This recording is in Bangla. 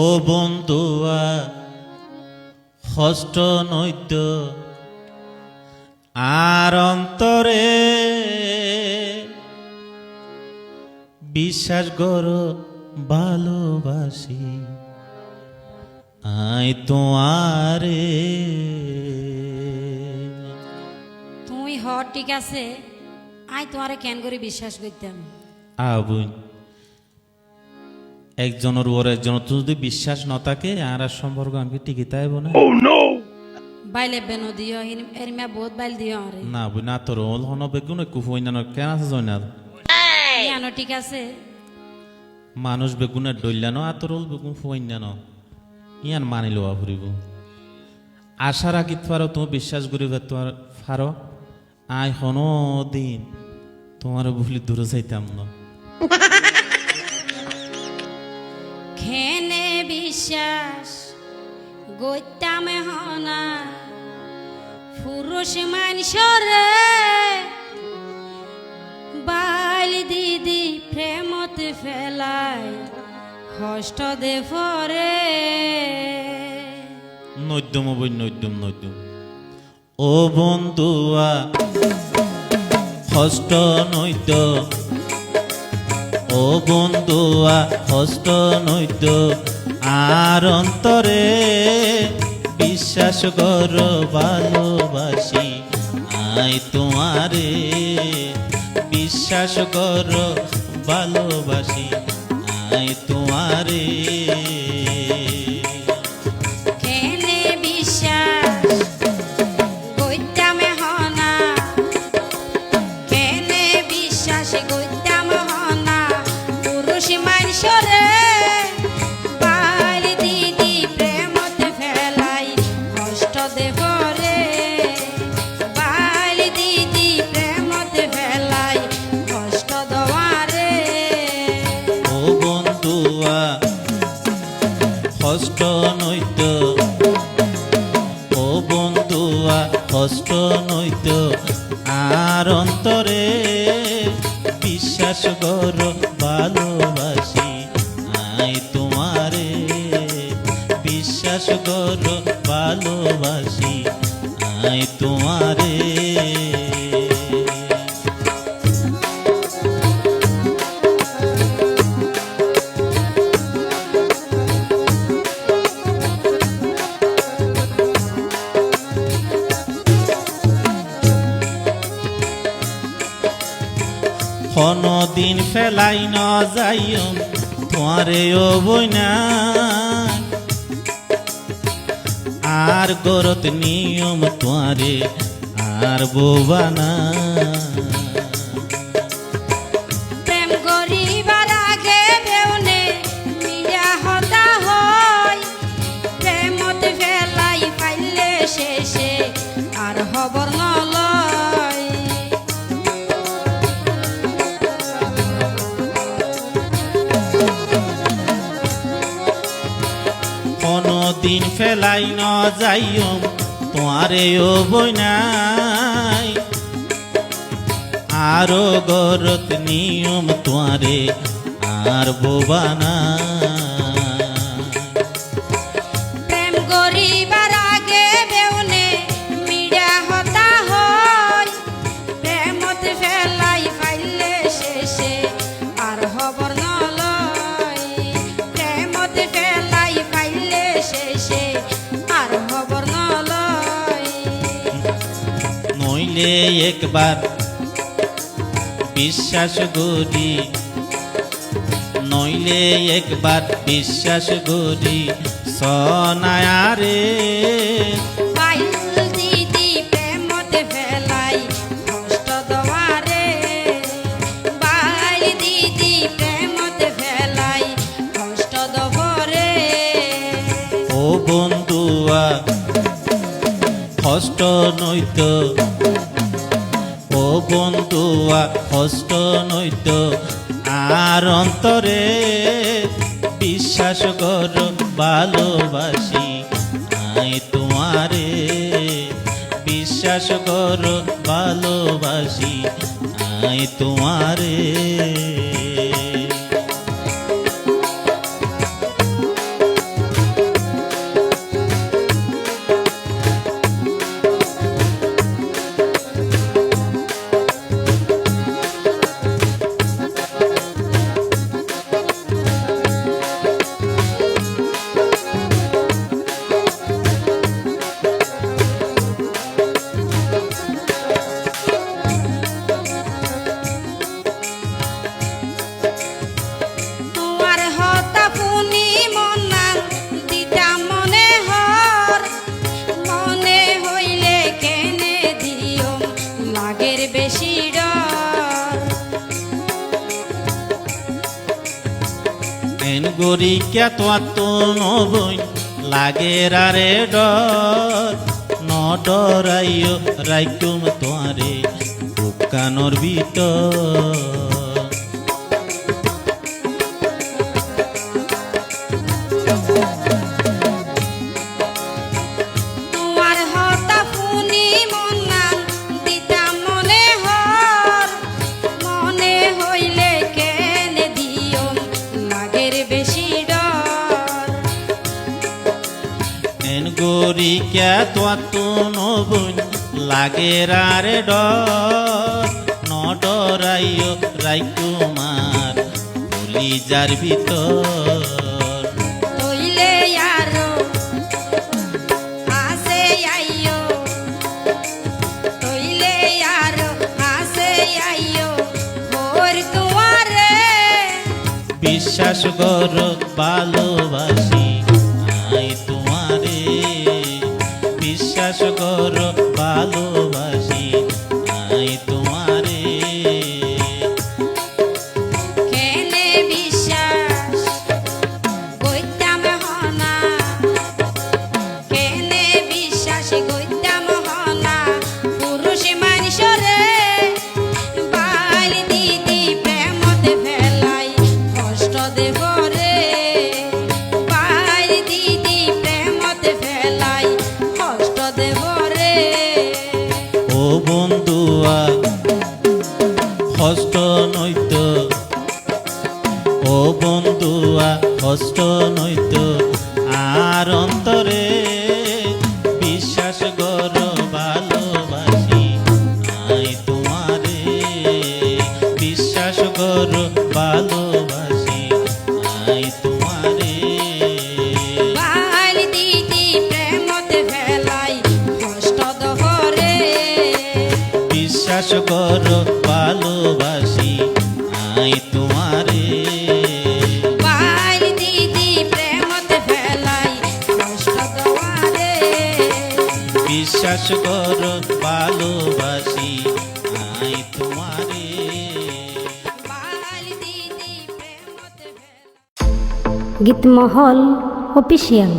ও বন্ধুয়া হস্ত নৈদ্য আর অন্তরে বিশ্বাস করো ভালোবাসি আই তোমারে। তুই হ ঠিক আছে, আই তোমারে কেন করে বিশ্বাস করতাম। আবুন একজনের ওর একজনের তো যদি বিশ্বাস না থাকে আর সম্পর্ক আমি টিকে তাইব না। বাইলে বেনো দিও এরিমা বহুত বাইল দিও আরে না বুই না তোর ওল হন বেগুন কুফই না কেন আছে জয়নাল ইয়ানো ঠিক আছে। মানুষ বেগুনের ডইলানো আতর ওল বেগুন ফুই না ইয়ান মানি লওয়া ফুরিব। আশা রাখি পারো তুমি বিশ্বাস করিবে তোমার ফারো আই হনো দিন তোমার ভুলি দূরে যাইতাম না। খেনে বিশ্বাস গইতাম হনা পুরুষ মানুষরে বাইল দিদি প্রেমতে ফেলাই হষ্ট দে ফরে নৈদ্যম বই নৈদ্যম নৈদ্যম ও বন্ধুয়া হস্ত নৈদ্য ও বন্ধুয়া হস্ত নৈদ্য আর অন্তরে বিশ্বাস কর ভালোবাসি আই তোমারে। বিশ্বাস কর ভালোবাসি আই তোমারে। খেনে বিশ্বাস গইতাম হনা খেনে বিশ্বাস গইতাম হনা পুরুষ মানুষরে বাইল দিদি প্রেমতে ফেলাই কষ্ট দেব রে বাইল দিদি প্রেমতে ফেলাই কষ্ট দেওয়ারে। ও বন্ধুয়া হস্ত নৈদ্য ও বন্ধুয়া হস্ত নৈদ্য আর অন্তরে বিশ্বাস কর ভালোবাসি আই তোমারে। বিশ্বাস কর ভালোবাসি আই তোমারে। দিন ফেলাই ন যাইও তোমারে ও বইনা আর গরত নিয়ম তোমারে আর বোবানা। প্রেম করিবার আগে বেউনে মিয়া হতা হয় প্রেমতে ফেলাই পাইলে শেষে আর খবর নলয়। দিন ফেলাই ন যাইও তোমারে ও বইনাই আরো গরত নিয়ম তোমারে আর বোবানা। প্রেম করিবার আগে বেউনে মিয়া হতা হয় প্রেমতে ফেলাই পাইলে শেষে আর খবর নলয়। প্রেমতে ফেলাই পাইলে শেষে আর খবর নলয়। নইলে একবার বিশ্বাস করি নইলে একবার বিশ্বাস করি সনায়ারে। বাইল দিদি প্রেমতে ফেলাই কষ্ট দেওয়ারে বাইল দিদি প্রেমতে ফেলাই কষ্ট দেবরে। ও বন্ধুয়া হস্ত নৈদ্য ও বন্ধুয়া হস্ত নৈদ্য আর অন্তরে বিশ্বাস কর ভালোবাসি আই তোমারে। বিশ্বাস কর ভালোবাসি আই তোমারে। গরি কে তো নবই লাগে রে ডর ন ডরাইও রাইকুম তোয়ারে বুকানোর ভিতর তোমার হতা ফুনি মনান দিতাম মনে হর মনে হইলে কেনে দিও লাগের বেশি ডর এন গরি কে তো নবই লাগে রে ডর ন ডরাইও রাইকুমার যার ভিতর তইলে আরো হাসে আইও তইলে আরো হাসে আইও মোর তোমারে বিশ্বাস কর ভালোবাসি আই তোমারে বিশ্বাস কর ভালোবাসি আই তোমারে কেনে বিশ্বাস কইতাম হনা কেনে বিশ্বাস কইতাম হনা পুরুষ মানুষরে বাইল দিদি প্রেমতে ফেলাই কষ্ট দেব রে বাইল দিদি প্রেমতে ফেলাই কষ্ট দেব রে ও বন্ধুয়া কষ্ট নইত ও বন্ধুয়া কষ্ট নইত আর অন্তরে বিশ্বাস কর ভালোবাসি আই তোমারে বিশ্বাস কর ভালোবাসি আই তোমারে বাইল দিদি প্রেমতে ফেলাই কষ্ট দহরে বিশ্বাস কর ভালোবাসি আই তোমারে বাইল দিদি প্রেমতে ফেলাই কষ্ট দওয়ারে বিশ্বাস কর ভালোবাসি আই তোমারে বাইল দিদি প্রেমতে ফেলাই গীতমহল অফিসিয়াল।